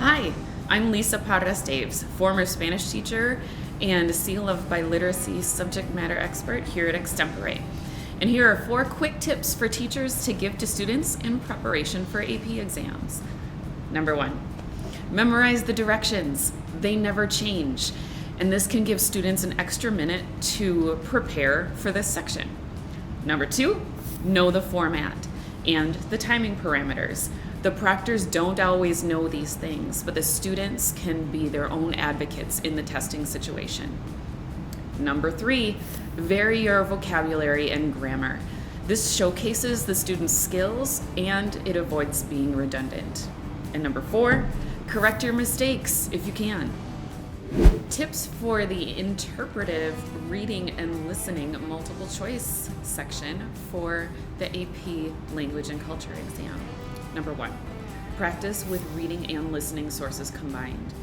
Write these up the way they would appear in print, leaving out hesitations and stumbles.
Hi, I'm Lisa Parra Staves, former Spanish teacher and Seal of Biliteracy subject matter expert here at Extempore. And here are 4 quick tips for teachers to give to students in preparation for AP exams. Number 1, memorize the directions. They never change. And this can give students an extra minute to prepare for this section. Number 2, know the format and the timing parameters. The proctors don't always know these things, but the students can be their own advocates in the testing situation. Number 3, vary your vocabulary and grammar. This showcases the student's skills and it avoids being redundant. And number 4, correct your mistakes if you can. Tips for the interpretive reading and listening multiple choice section for the AP Language and Culture exam. Number 1, practice with reading and listening sources combined.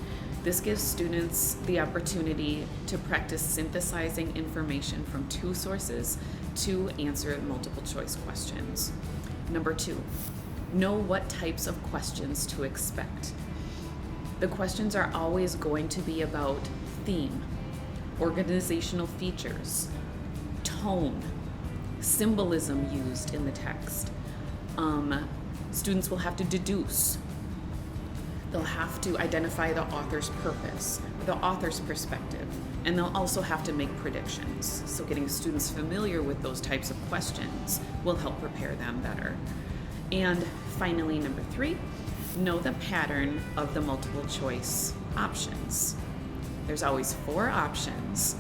This gives students the opportunity to practice synthesizing information from 2 sources to answer multiple choice questions. Number 2, know what types of questions to expect. The questions are always going to be about theme, organizational features, tone, symbolism used in the text. Students will have to deduce. They'll have to identify the author's purpose, the author's perspective, and they'll also have to make predictions. So getting students familiar with those types of questions will help prepare them better. And finally, number 3, know the pattern of the multiple choice options. There's always 4 options,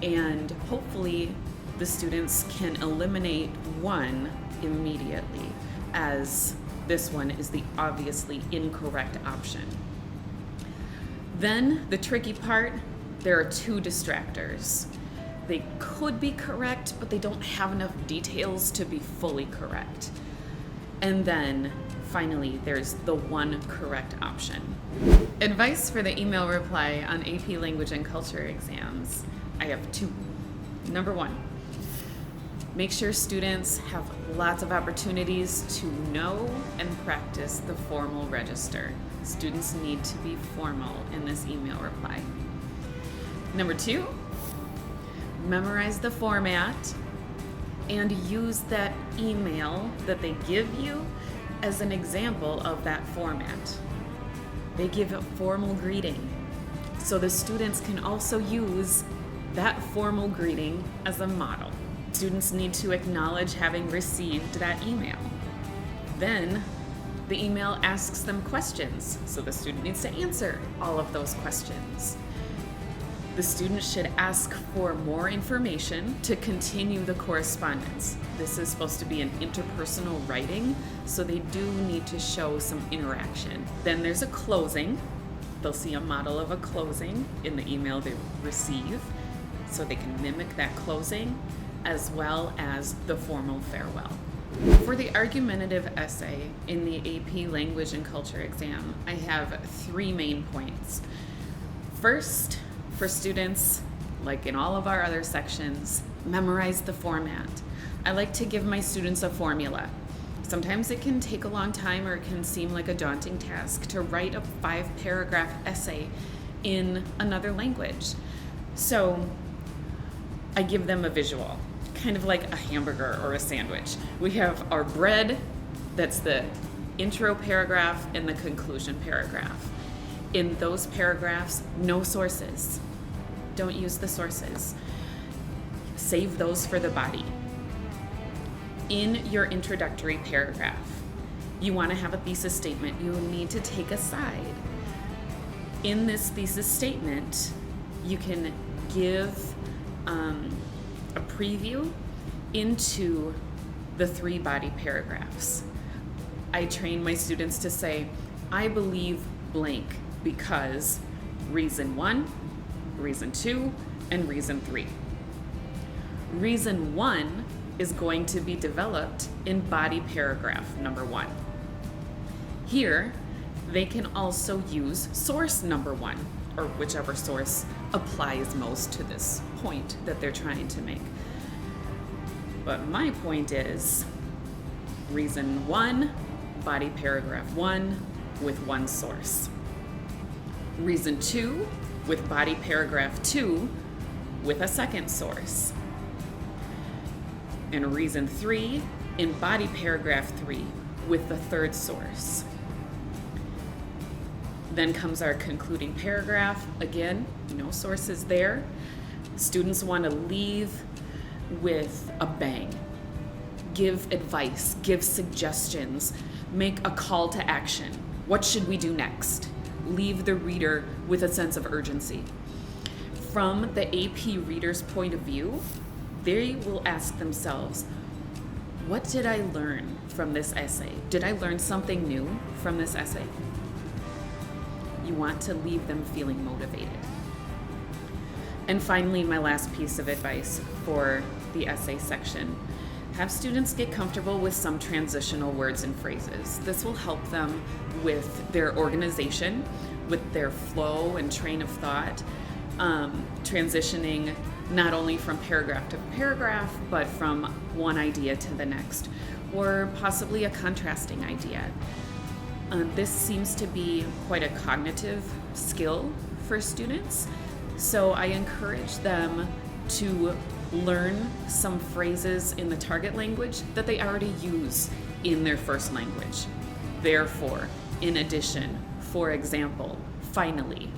and hopefully the students can eliminate one immediately, as this one is the obviously incorrect option. Then the tricky part, there are 2 distractors. They could be correct, but they don't have enough details to be fully correct. And then finally, there's the one correct option. Advice for the email reply on AP Language and Culture exams. I have 2. Number 1, make sure students have lots of opportunities to know and practice the formal register. Students need to be formal in this email reply. Number 2, memorize the format and use that email that they give you as an example of that format. They give a formal greeting, so the students can also use that formal greeting as a model. Students need to acknowledge having received that email. Then the email asks them questions, so the student needs to answer all of those questions. The student should ask for more information to continue the correspondence. This is supposed to be an interpersonal writing, so they do need to show some interaction. Then there's a closing. They'll see a model of a closing in the email they receive, so they can mimic that closing, as well as the formal farewell. For the argumentative essay in the AP Language and Culture exam, I have 3 main points. First, for students, like in all of our other sections, memorize the format. I like to give my students a formula. Sometimes it can take a long time, or it can seem like a daunting task to write a 5-paragraph essay in another language. So I give them a visual, kind of like a hamburger or a sandwich. We have our bread, that's the intro paragraph and the conclusion paragraph. In those paragraphs, no sources. Don't use the sources. Save those for the body. In your introductory paragraph, you want to have a thesis statement. You need to take a side. In this thesis statement, you can give a preview into the 3 body paragraphs. I train my students to say, I believe blank because reason 1, reason 2, and reason 3. Reason 1 is going to be developed in body paragraph number 1. Here, they can also use source number 1, or whichever source applies most to this point that they're trying to make. But my point is reason 1, body paragraph 1 with 1 source. Reason 2 with body paragraph 2 with a second source. And reason 3 in body paragraph 3 with the third source. Then comes our concluding paragraph. Again, no sources there. Students want to leave with a bang. Give advice, give suggestions, make a call to action. What should we do next? Leave the reader with a sense of urgency. From the AP reader's point of view, they will ask themselves, what did I learn from this essay? Did I learn something new from this essay? You want to leave them feeling motivated. And finally, my last piece of advice for the essay section. Have students get comfortable with some transitional words and phrases. This will help them with their organization, with their flow and train of thought, transitioning not only from paragraph to paragraph, but from one idea to the next, or possibly a contrasting idea. This seems to be quite a cognitive skill for students, so I encourage them to learn some phrases in the target language that they already use in their first language. Therefore, in addition, for example, finally.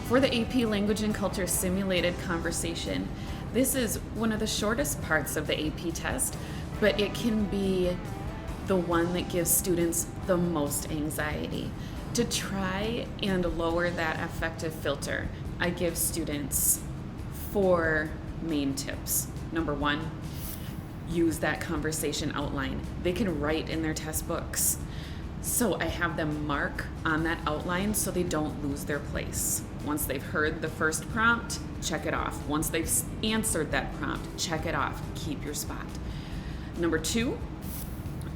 For the AP Language and Culture simulated conversation, this is one of the shortest parts of the AP test, but it can be the one that gives students the most anxiety. To try and lower that affective filter, I give students 4 main tips. Number 1, use that conversation outline. They can write in their test books. So I have them mark on that outline so they don't lose their place. Once they've heard the first prompt, check it off. Once they've answered that prompt, check it off. Keep your spot. Number 2,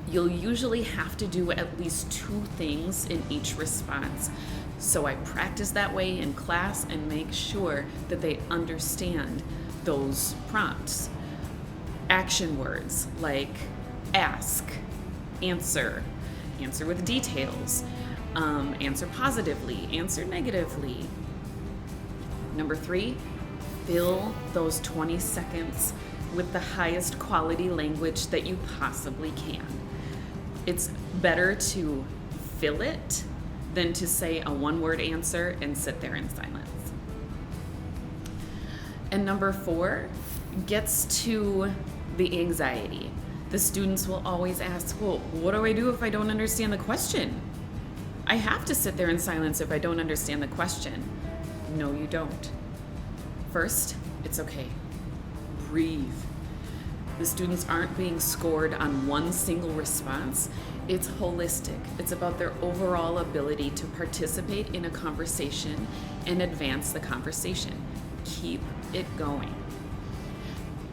you'll usually have to do at least 2 things in each response. So I practice that way in class and make sure that they understand those prompts. Action words like ask, answer with details, answer positively, answer negatively. Number 3, fill those 20 seconds with the highest quality language that you possibly can. It's better to fill it than to say a one-word answer and sit there in silence. And number 4 gets to the anxiety. The students will always ask, well, what do I do if I don't understand the question? I have to sit there in silence if I don't understand the question. No, you don't. First, it's okay. Breathe. The students aren't being scored on one single response. It's holistic. It's about their overall ability to participate in a conversation and advance the conversation. Keep it going.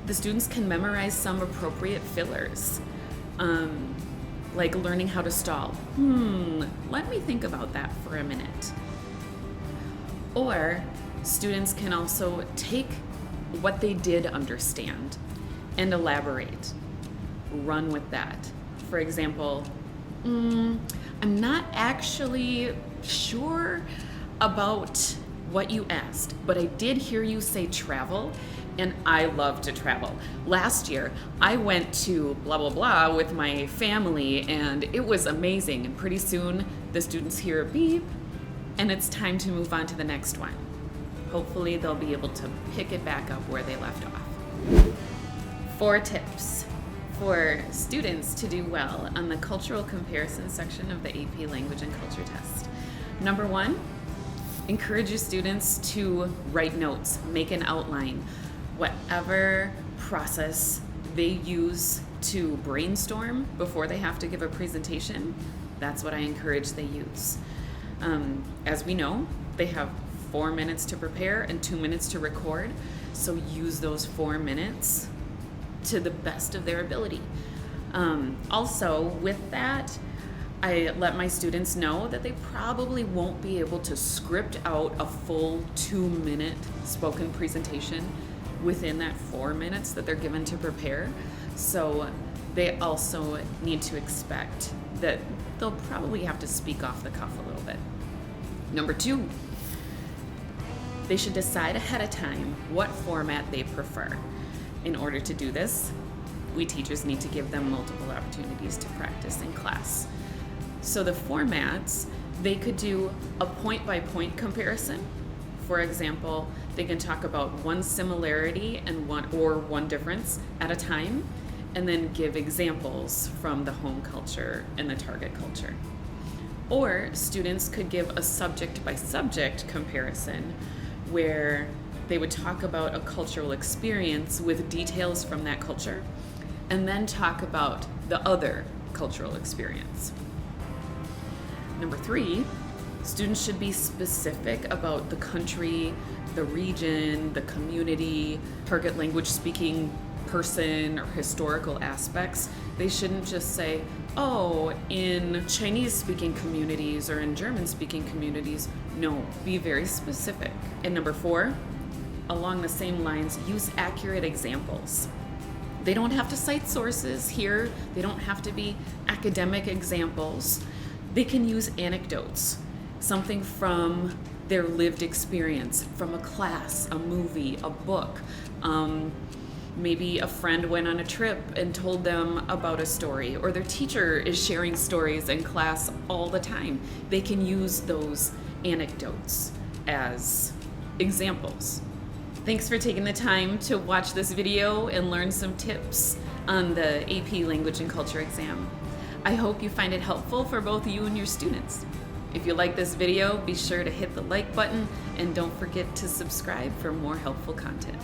The students can memorize some appropriate fillers, like learning how to stall. Let me think about that for a minute. Or students can also take what they did understand and elaborate. Run with that. For example, I'm not actually sure about what you asked, but I did hear you say travel, and I love to travel. Last year, I went to blah, blah, blah with my family, and it was amazing. And pretty soon, the students hear a beep, and it's time to move on to the next one. Hopefully, they'll be able to pick it back up where they left off. 4 tips for students to do well on the cultural comparison section of the AP Language and Culture test. Number 1, encourage your students to write notes, make an outline. Whatever process they use to brainstorm before they have to give a presentation, that's what I encourage they use. As we know, they have 4 minutes to prepare and 2 minutes to record, so use those 4 minutes to the best of their ability. Also, with that, I let my students know that they probably won't be able to script out a full 2-minute spoken presentation within that 4 minutes that they're given to prepare. So they also need to expect that they'll probably have to speak off the cuff a little bit. Number 2, They should decide ahead of time what format they prefer. In order to do this, we teachers need to give them multiple opportunities to practice in class. So the formats, they could do a point-by-point comparison. For example, they can talk about one similarity and one difference at a time, and then give examples from the home culture and the target culture. Or students could give a subject-by-subject comparison where they would talk about a cultural experience with details from that culture, and then talk about the other cultural experience. Number 3, students should be specific about the country, the region, the community, target language speaking person, or historical aspects. They shouldn't just say, oh, in Chinese speaking communities or in German speaking communities. No, be very specific. And number 4, along the same lines, use accurate examples. They don't have to cite sources here. They don't have to be academic examples. They can use anecdotes, something from their lived experience, from a class, a movie, a book. Maybe a friend went on a trip and told them about a story, or their teacher is sharing stories in class all the time. They can use those anecdotes as examples. Thanks for taking the time to watch this video and learn some tips on the AP Language and Culture exam. I hope you find it helpful for both you and your students. If you like this video, be sure to hit the like button and don't forget to subscribe for more helpful content.